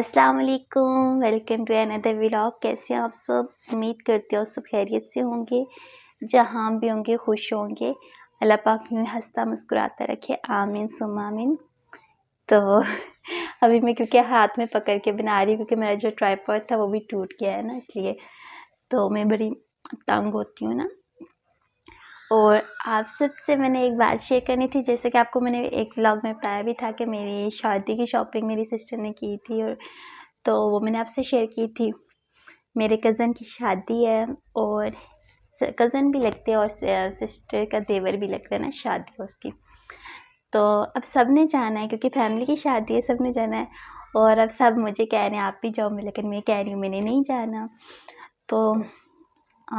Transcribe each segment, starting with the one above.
अस्सलाम वालेकुम, welcome to another vlog. कैसे हैं आप सब? उम्मीद करती हूँ सब खैरियत से होंगे। जहाँ भी होंगे खुश होंगे। अल्लाह पाक यूँ हंसता मुस्कुराता रखे, आमीन सुम्मा आमीन। तो अभी मैं क्योंकि हाथ में पकड़ के बना रही हूँ क्योंकि मेरा जो ट्राइपॉड था वो भी टूट गया है ना, इसलिए तो मैं बड़ी तंग होती हूँ ना। और आप सबसे मैंने एक बात शेयर करनी थी, जैसे कि आपको मैंने एक व्लॉग में बताया भी था कि मेरी शादी की शॉपिंग मेरी सिस्टर ने की थी, और तो वो मैंने आपसे शेयर की थी। मेरे कज़न की शादी है और कज़न भी लगते हैं और सिस्टर का देवर भी लगता है ना, शादी है उसकी। तो अब सब ने जाना है क्योंकि फैमिली की शादी है, सब ने जाना है। और अब सब मुझे कह रहे हैं आप भी जाओ, लेकिन मैं कह रही हूँ मैंने नहीं जाना। तो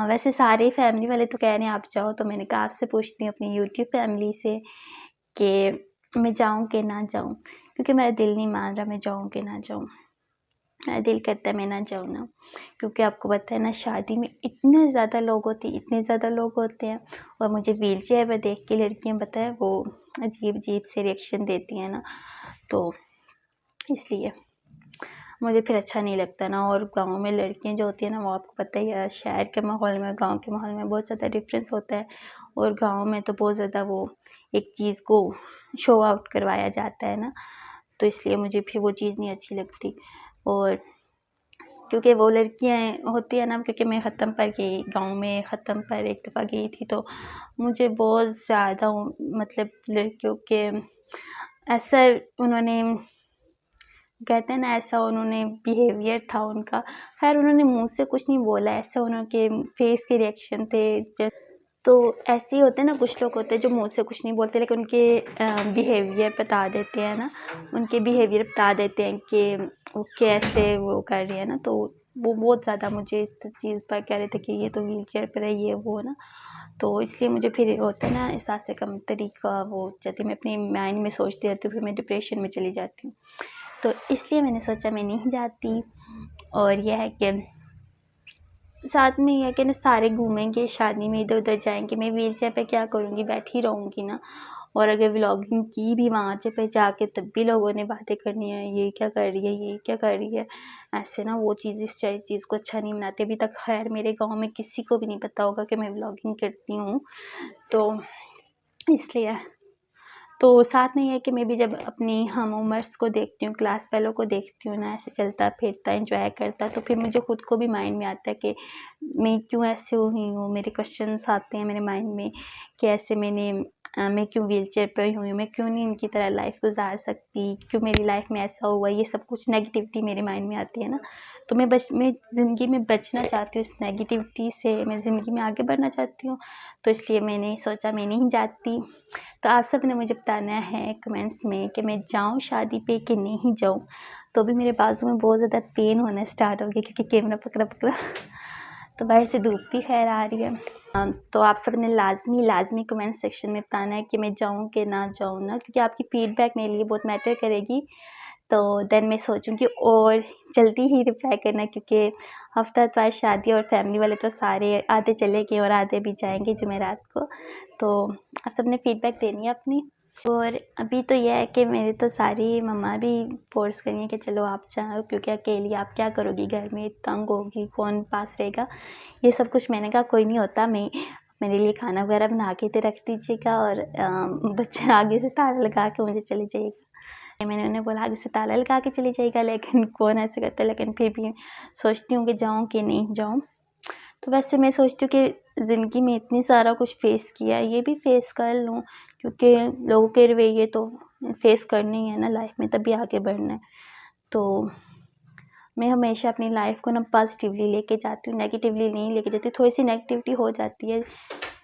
वैसे सारे फैमिली वाले तो कह रहे हैं आप जाओ, तो मैंने कहा आपसे पूछती हूँ अपनी यूट्यूब फैमिली से कि मैं जाऊँ कि ना जाऊँ, क्योंकि मेरा दिल नहीं मान रहा मैं जाऊँ कि ना जाऊँ। मेरा दिल करता है मैं ना जाऊँ ना, क्योंकि आपको पता है ना शादी में इतने ज़्यादा लोग होते हैं। और मुझे व्हील चेयर पर देख के लड़कियाँ बताएं वो अजीब अजीब से रिएक्शन देती हैं ना, तो इसलिए मुझे फिर अच्छा नहीं लगता ना। और गाँव में लड़कियाँ जो होती हैं ना, वो आपको पता ही है, शहर के माहौल में गाँव के माहौल में बहुत ज़्यादा डिफरेंस होता है। और गाँव में तो बहुत ज़्यादा वो एक चीज़ को शो आउट करवाया जाता है ना, तो इसलिए मुझे फिर वो चीज़ नहीं अच्छी लगती। और क्योंकि वो लड़कियाँ होती है ना, क्योंकि मैं ख़त्म पर गई, गाँव में ख़त्म पर एक दफ़ा गई थी, तो मुझे बहुत ज़्यादा मतलब लड़कियों के ऐसा उन्होंने कहते हैं ना, ऐसा उन्होंने बिहेवियर था उनका। खैर उन्होंने मुंह से कुछ नहीं बोला, ऐसे उनके फेस के रिएक्शन थे। तो ऐसे ही होते हैं ना, कुछ लोग होते हैं जो मुंह से कुछ नहीं बोलते लेकिन उनके बिहेवियर बता देते हैं ना, उनके बिहेवियर बता देते हैं कि वो कैसे वो कर रही है ना। तो वो बहुत ज़्यादा मुझे इस चीज़ पर कह रहे थे कि ये तो व्हील चेयर पर है, ये वो ना। तो इसलिए मुझे फिर होता है ना एहसास से कम तरीका वो जाती, मैं अपनी माइंड में सोचती रहती हूँ, फिर मैं डिप्रेशन में चली जाती हूँ। तो इसलिए मैंने सोचा मैं नहीं जाती। और यह है कि साथ में यह है कि ना सारे घूमेंगे शादी में, इधर उधर जाएंगे, मैं व्हील चेयर पे क्या करूँगी, बैठी रहूँगी ना। और अगर व्लॉगिंग की भी वहाँ पे जाके, तब भी लोगों ने बातें करनी है, ये क्या कर रही है, ये क्या कर रही है, ऐसे ना वो चीज़ इस चीज़ को अच्छा नहीं मनाती। अभी तक खैर मेरे गाँव में किसी को भी नहीं पता होगा कि मैं व्लॉगिंग करती हूँ, तो इसलिए। तो साथ में ये है कि मैं भी जब अपनी हम उमर्स को देखती हूँ, क्लास वालों को देखती हूँ ना, ऐसे चलता फिरता एंजॉय करता, तो फिर मुझे खुद को भी माइंड में आता है कि मैं क्यों ऐसे हुई हूँ। मेरे क्वेश्चंस आते हैं मेरे माइंड में कि ऐसे मैं क्यों व्हील चेयर पर हुई हूँ, मैं क्यों नहीं इनकी तरह लाइफ गुजार सकती, क्यों मेरी लाइफ में ऐसा हुआ। ये सब कुछ नेगेटिविटी मेरे माइंड में आती है ना, तो मैं ज़िंदगी में बचना चाहती हूँ इस नेगेटिविटी से, मैं ज़िंदगी में आगे बढ़ना चाहती हूँ। तो इसलिए मैंने सोचा मैं नहीं जाती। तो आप सब ने मुझे बताना है कमेंट्स में कि मैं जाऊँ शादी पे कि नहीं जाऊँ। तो अभी मेरे बाजू में बहुत ज़्यादा पेन होना स्टार्ट हो गया क्योंकि कैमरा पकड़ा तो बाहर से धूप भी खैर आ रही है। तो आप सब ने लाजमी कमेंट सेक्शन में बताना है कि मैं जाऊँ कि ना जाऊँ ना, क्योंकि आपकी फीडबैक मेरे लिए बहुत मैटर करेगी। तो देन मैं सोचूँगी और जल्दी ही रिप्लाई करना, क्योंकि हफ्ता इतवार शादी और फैमिली वाले तो सारे आधे चले गए और आधे भी जाएंगे जुमेरात को। तो आप सब ने फीडबैक देनी है अपनी। और अभी तो यह है कि मेरे तो सारी मम्मा भी फोर्स करी है कि चलो आप जाओ, क्योंकि अकेली आप क्या करोगी घर में, तंग होगी, कौन पास रहेगा, ये सब कुछ। मैंने कहा कोई नहीं होता, मैं मेरे लिए खाना वगैरह बना के तो रख दीजिएगा, और बच्चे आगे से ताला लगा के मुझे चले जाइएगा। मैंने उन्हें बोला आगे से ताला लगा के चली जाएगा, लेकिन कौन ऐसे करता है। लेकिन फिर भी सोचती हूँ कि जाऊँ कि नहीं जाऊँ। तो वैसे मैं सोचती हूँ कि ज़िंदगी में इतनी सारा कुछ फेस किया, ये भी फेस कर लूँ, क्योंकि लोगों के रवैये तो फेस करनी है ना लाइफ में, तभी आगे बढ़ना है। तो मैं हमेशा अपनी लाइफ को ना पॉजिटिवली लेके जाती हूँ, नेगेटिवली नहीं लेके जाती। थोड़ी सी नेगेटिविटी हो जाती है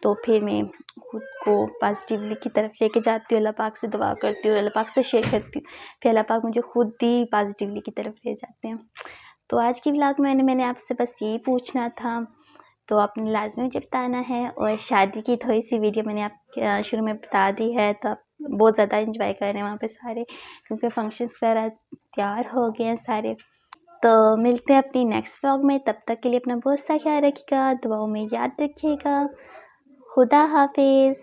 तो फिर मैं खुद को पॉजिटिवली की तरफ लेके जाती हूँ, अल्लाह पाक से दुआ करती हूँ, अल्लाह पाक से शेयर करती हूँ, फिर अल्लाह पाक मुझे खुद ही पॉजिटिवली की तरफ ले जाते हैं। तो आज की व्लॉग में मैंने आपसे बस यही पूछना था, तो आपने लाजमी मुझे बताना है। और शादी की थोड़ी सी वीडियो मैंने आप शुरू में बता दी है, तो आप बहुत ज़्यादा इंजॉय कर रहे हैं वहाँ पे सारे, क्योंकि फंक्शंस वगैरह तैयार हो गए हैं सारे। तो मिलते हैं अपनी नेक्स्ट व्लॉग में, तब तक के लिए अपना बहुत सा ख्याल रखिएगा, दुआओं में याद रखिएगा। खुदा हाफिज़।